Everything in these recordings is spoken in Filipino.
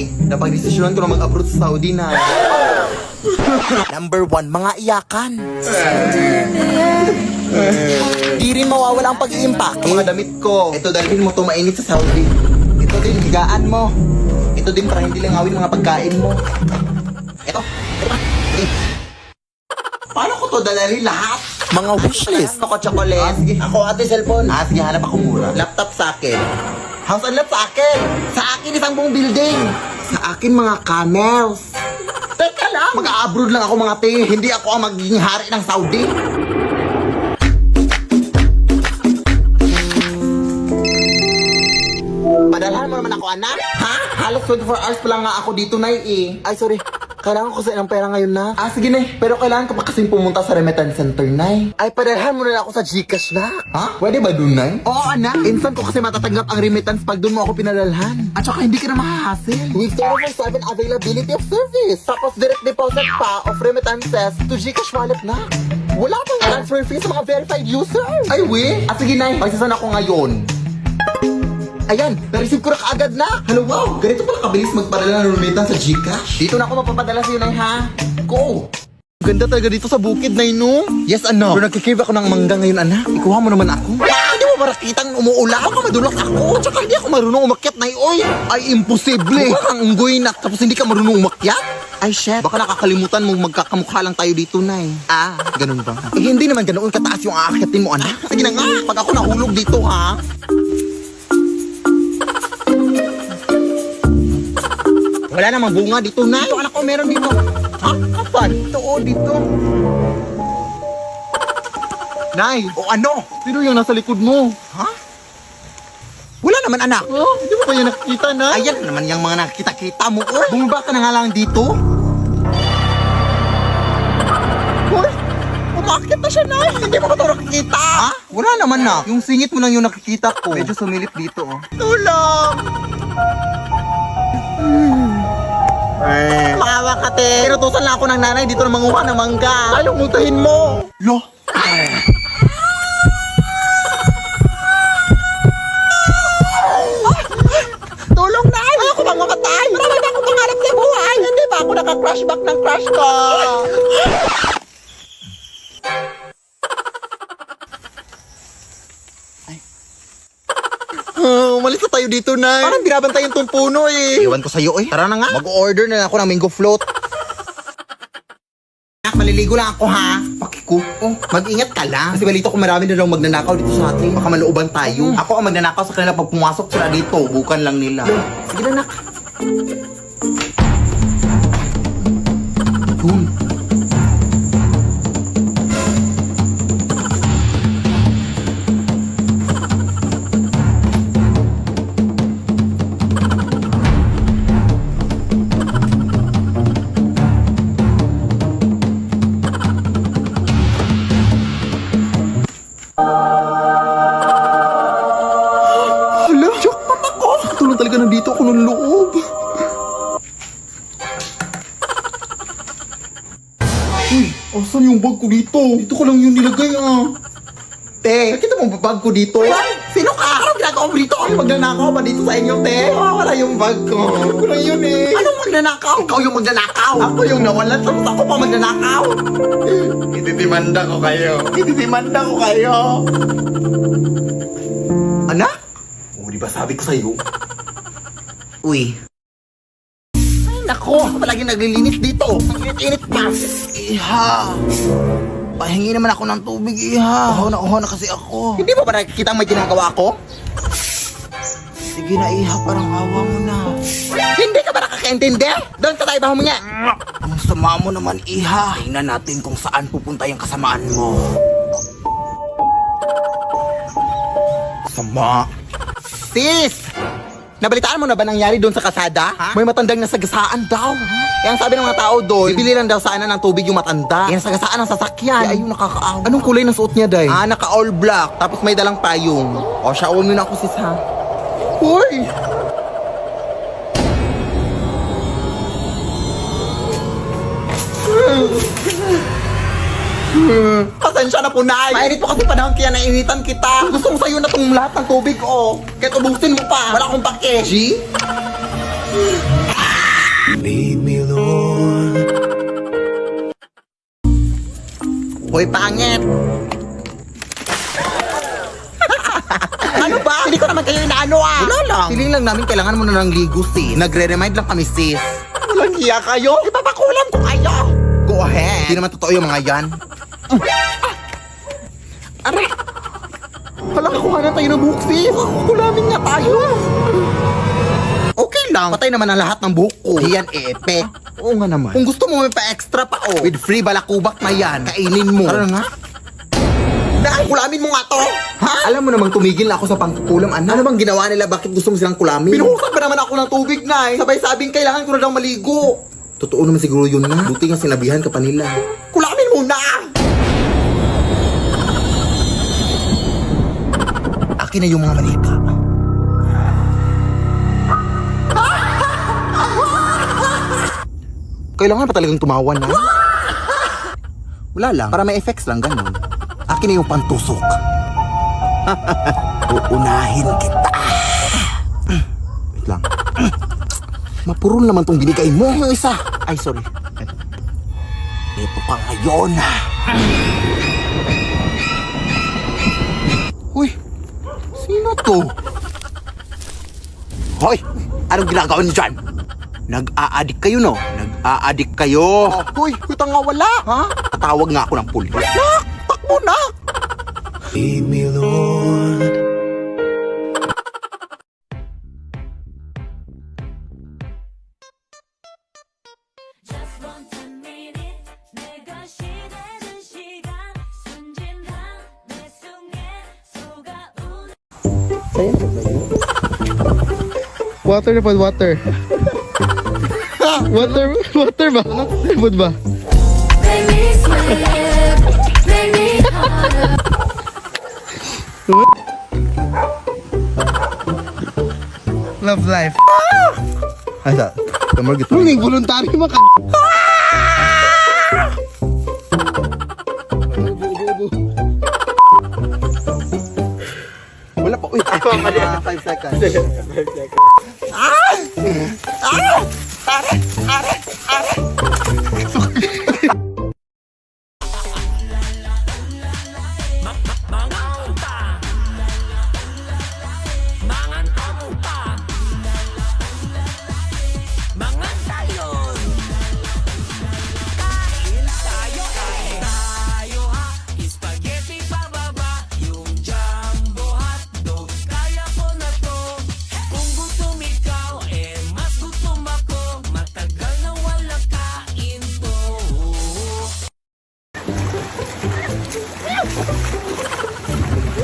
Nay, napag-desisyonan ko na mag-abroad sa Saudi, Nay. Number 1, mga iyakan. Di rin mawawala ang pag-iimpake. Ang mga damit ko. Ito, dalhin mo to mainit sa Saudi. Ito din, higaan mo. Ito din para hindi lang awin mga pagkain mo. Ito. Eh. Paano ko to dadalhin lahat? Mga wishlist. Ako chocolate. Sige. Ako ate cellphone. Sige, hanap ako mura. Laptop sa akin. House and lot sa akin. Sa akin isang buong building. Sa akin mga camels. Teka lang. Mag-a-abroad lang ako mga te. Hindi ako ang magiging hari ng Saudi. Padalhan mo naman ako, anak. Ha? Halos 24 hours pa lang nga ako dito, Nay, eh. Ay, sorry. Kailangan ko sa ilang pera ngayon na. Sige, Nay. Pero kailangan ko pa kasing pumunta sa remittance center, Nay. Ay, padalhan mo na ako sa Gcash na. Ha? Pwede ba dun, Nay? Oo, anak. Instant ko kasi matatanggap ang remittance pag dun mo ako pinadalhan. At saka hindi ka na mahahassle. With 24/7 availability of service. Tapos direct deposit pa of remittances to Gcash wallet na. Wala pang transfer fee sa mga verified users. Ay, we? Sige, Nay. Pagsasan ako ngayon. Ayan, na-receive ko na kaagad na. Hello, wow. Ganito pala kabilis magpadala ng remittance sa Gcash. Dito na ako mapapadala sa'yo, Nay, ha? Go! Ganda talaga dito sa bukid, Nay, no? Yes, anak. Pero nagkikrave ako ng mangga ngayon, anak. Ikuha mo naman ako. Hindi mo marakitang umuulan. Baka madulak ako. Tsaka hindi ako marunong umakyat, Nay, oy. Ay, imposible. Mukha kang unggoy, nak. Tapos hindi ka marunong umakyat? Ay, shit. Baka nakakalimutan mong magkakamukha lang tayo dito, Nay. Ganun ba? Eh, hindi naman ganoon kataas yung aakyatin mo, anak. Sige na nga. Pag ako nahulog dito, ha? Wala namang bunga dito, Nay. Dito, anak ko, meron dito. Ha? Kapan? Ito, dito. Nay, ano? Sino yung nasa likod mo? Ha? Wala naman, anak. Hindi mo ba yan nakikita, Nay? Ayan naman yung mga nakikita-kita mo, Bumaba ka na nga lang dito. Hoy, umakit na siya, Nay. Hindi mo ba ito nakikita? Ha? Wala naman, na. Yung singit mo lang yung nakikita ko. Medyo sumilip dito, Tulong! Mawa ka, te. Inutusan lang ako ng nanay dito na manguha ng mangga. Ayaw mutahin mo. Lo. Tulong, Nay. Ayaw ko bang makatay? Marami na akong pangarap sa buhay. Hindi ba ako naka-crush back ng crush ko? Umalis na tayo dito, Nay. Parang binabantayan tong puno, Iwan ko sa'yo, Tara na nga. Mag-order na ako ng mango float. Maliligo lang ako, ha? Pakiko. Mag-ingat ka lang. Kasi balito ko marami na daw magnanakaw dito sa atin. Baka malooban tayo. Ako ang magnanakaw sa kanila pag pumasok sila dito. Bukan lang nila. Sige na, nak. Yun. Hala, jackpot ako! Tulong talaga nandito ako ng loob. Uy, asan yung bag ko dito? Dito ko lang yung nilagay, Te, nakita mo ba bag ko dito? Sino ka? Anong ginagawa mo dito? Ay, magnanakaw ba dito sa inyo, te? Wala yung bag ko. Wala yun, Anong magnanakaw? Ikaw yung magnanakaw. Ako yung nawalan, tapos ako pa magnanakaw. Itidimanda ko kayo. Itidimanda ko kayo. Anak? Di ba sabi ko sa'yo? Uy. Ay, nako. Ako palagi naglilinis dito. Ang init-init pa. Iha. Pahingi naman ako ng tubig, Iha. Uhaw na kasi ako. Hindi ba nakikita ang may ginagawa ko? Sige na, Iha. Parang awa mo na. Hindi ka ba nakakaintindi? Doon sa tayo ba huminga? Ang sama mo naman, Iha. Tingnan natin kung saan pupunta yung kasamaan mo. Sama. Sis! Nabalitaan mo na ba nangyari doon sa kasada? May matandang nasagasaan daw. Kaya ang sabi ng mga tao doon, bibili lang daw sana ng tubig yung matanda. Kaya nasagasaan ng sasakyan. Kaya ayun, nakakaawa. Anong kulay ng suot niya, Day? Naka-all black. Tapos may dalang payong. Shower mo na ako, sis, ha? Hoy! Pasensya na po, Nay. Mainit po kasi panahon kaya nainitan kita. Gusto ko sa'yo na itong lahat ng tubig, Kahit ubusin mo pa. Wala akong pake. G? Lead me, Lord. Hoy, pangit! Ano ba? Hindi ko naman kayo inaano Wala lang. Feeling lang namin kailangan mo na ng ligo, sis. Nagre-remind lang kami, sis. Walang hiya kayo? Ipapakulam ko kayo. Go ahead. Hindi naman totoo yung mga yan. Aray! Hala, kuha na tayo ng buhok, sis. Kulamin nga tayo. Okay lang. Patay naman ang lahat ng buhok ko. Yan, epic. Oo nga naman. Kung gusto mo may pa-extra pa, With free balakubak na yan. Kainin mo. Tara nga. Dahil kulamin mo nga to! Ha? Alam mo namang tumigil na ako sa pangkukulam, anak. Ano bang ginawa nila? Bakit gusto mo silang kulamin? Binuhusan ba naman ako ng tubig, Nay? Sabay-sabing kailangan ko na daw maligo. Totoo naman siguro yun na. Buti nga sinabihan ka pa nila. Kulamin mo na! Akin na yung mga malika. Kailangan pa talagang tumawa na. Wala lang. Para may effects lang, ganun. Akin na yung pantusok. Uunahin kita. Wait lang. Mapurol naman tong binigay mo. Yung isa. Ay, sorry. Ito pa ngayon. Uy, sino to? Hoy, anong ginagawa niyo dyan? Nag-aadik kayo, no? Nag-aadik kayo. Hoy, kita nga wala. Ha? Tatawag nga ako ng pulis. Nak! Takbo na! Lead me, Lord. Just want a minute 내가 시대는 시간 순진한 내 속에 속아오는 Water na pod, water. Water ba? Pod ba? Make me sweat make me harder Love life. Ay, sa? Kamar gitu. Huling voluntary maka... Wala pa. Uy, 5 seconds.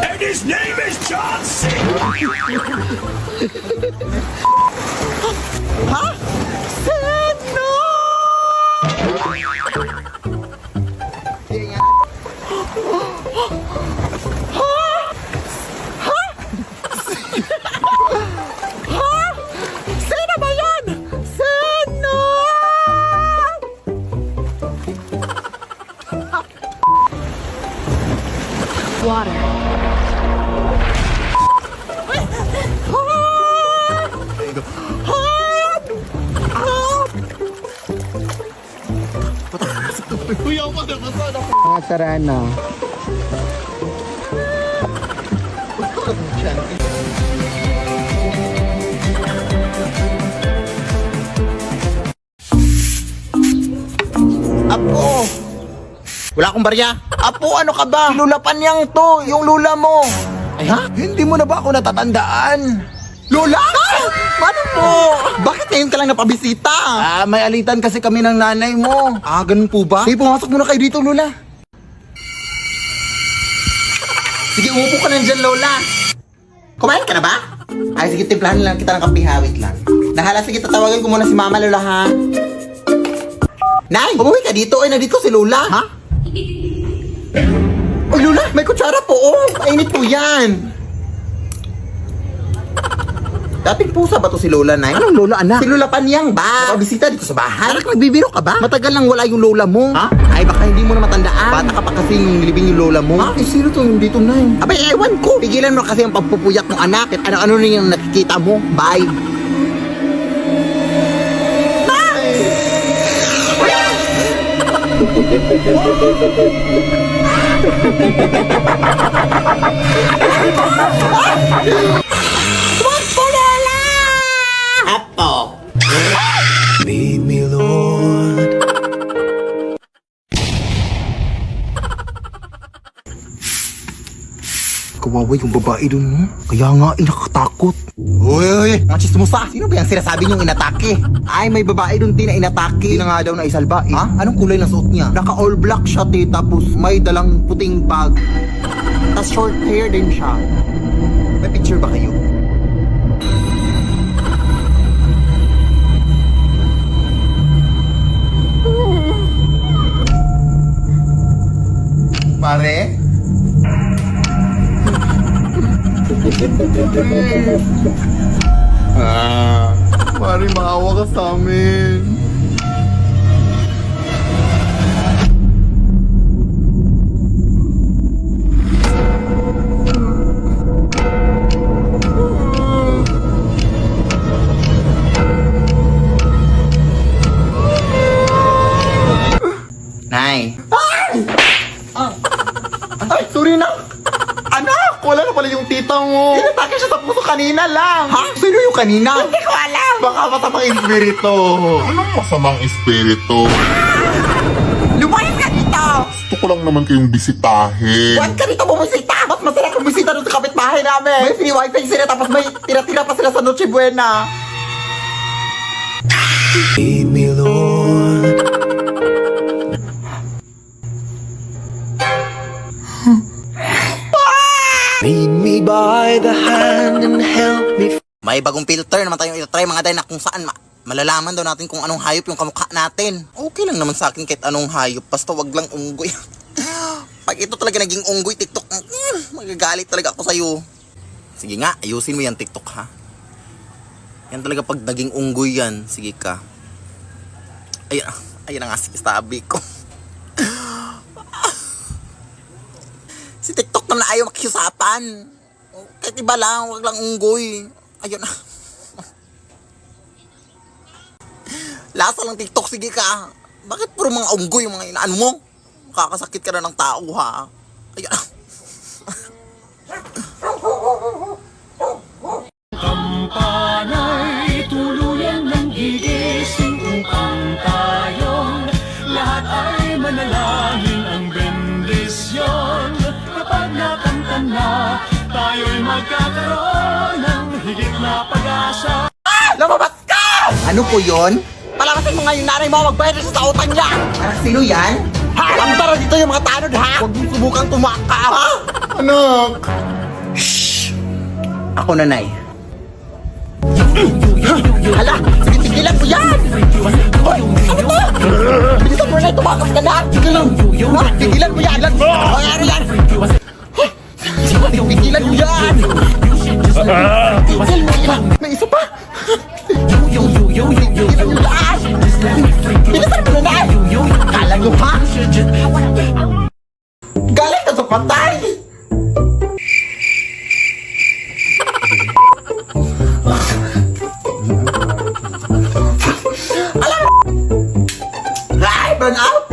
And his name is John C. Sino ba yan? Sino? Mga sarana. Apo! Wala akong barya. Apo, ano ka ba? Lulapan niyang to, yung lula mo. Ay ha? Hindi mo na ba ako natatandaan? Lola? Ano po? Bakit ngayon ka lang napabisita? May alitan kasi kami ng nanay mo. Ganun po ba? Sige, pumasok muna kayo dito, Lola. Sige, umupo ka na dyan, Lola. Kumain ka na ba? Ay, sige, timplahan lang kita ng kape, hawit lang. Nahala, sige, tatawagan ko muna si Mama, Lola, ha? Nay, umuwi ka dito. Ay, nandito si Lola. Ha? Uy, Lola, may kutsara po, Mainit po yan. Dating pusa ba to si Lola, Nay? Anong Lola, anak? Si Lola Panyang ba? Napabisita dito sa bahay? Anak, nagbibiro ka ba? Matagal lang wala yung Lola mo. Ha? Ay, baka hindi mo na matandaan. Bata ka pa kasi nung nilibing yung Lola mo. Ha? Eh, sino to yung dito, Nay? Abay, ewan ko. Pigilan mo kasi ang pagpupuyat ng anak. At ano-ano na yung nakikita mo. Bye. Nay! Apo. Lead me, Lord. Kawawa yung babae dun, no? Kaya nga, inakatakot. Uy, mga chismosa. Sino ba yung sinasabi niyong inatake? Ay, may babae dun, na inatake. Hindi na nga daw na isalba, eh. Ha? Anong kulay ng suot niya? Naka all black siya, te. Tapos may dalang puting bag. Tapos short hair din siya. May picture ba kayo? Pare? Pare, maawa ka sa amin. Nay. Ay, sorry na. Anak, wala na pala yung tita mo. Inatake siya sa puso kanina lang. Ha? Sino yung kanina? Hindi ko alam. Baka masamang espiritu. Anong masamang espiritu? Lumayas ka dito! Gusto ko lang naman kayong bisitahin. Huwag ka dito bumisita! Mas masarap kung bisita doon sa kapitbahay namin. May free wifi sila tapos may tira-tira pa sila sa Noche Buena. Lead me, Lord. Lead me by the hand and help me. May bagong filter naman tayong itatry mga day na kung saan malalaman daw natin kung anong hayop yung kamukha natin. Okay lang naman sa akin kahit anong hayop, basta wag lang unggoy. Pag ito talaga naging unggoy, TikTok, magagalit talaga ako sa'yo. Sige nga, ayusin mo yan TikTok ha. Yan talaga pag naging unggoy yan, sige ka. Ayan na nga sabi ko. Si TikTok na ayaw makiusapan. Kahit iba lang, wag lang unggoy. Ayun na. Lasa lang TikTok, sige ka. Bakit puro mga unggoy yung mga inaan mo? Makakasakit ka na ng tao ha. Ayun na. Kampana'y tuluyan ng gigising upang tayong lahat ay manalangin ang bendisyon. Kapag nakanta na, tayo'y magkakaroon ng higit na pag-asa. Lumabas ka! Ano po yun? Palakasin mo nga yung nanay mo, magbayad na siya sa utang niya! Anak, sino yan? Ha? Ang tara dito yung mga tanod, ha? Huwag mong subukang tumaka, ha? Anak! Shhh! Ako, nanay. Hala! Sige, tigilan mo yan! Hoy! Ano to? Bilisan mo na, tumakas ka na! Tigilan! Ha? Tigilan mo yan! Hoy, ano yan? Hoy! Tigilan mo yan! Tigil mo yan! May isa pa! Tigilan mo yan! Bilisan mo na! Kala nyo, ha? Galing ka sa patay! Alam mo! Ay, burn out!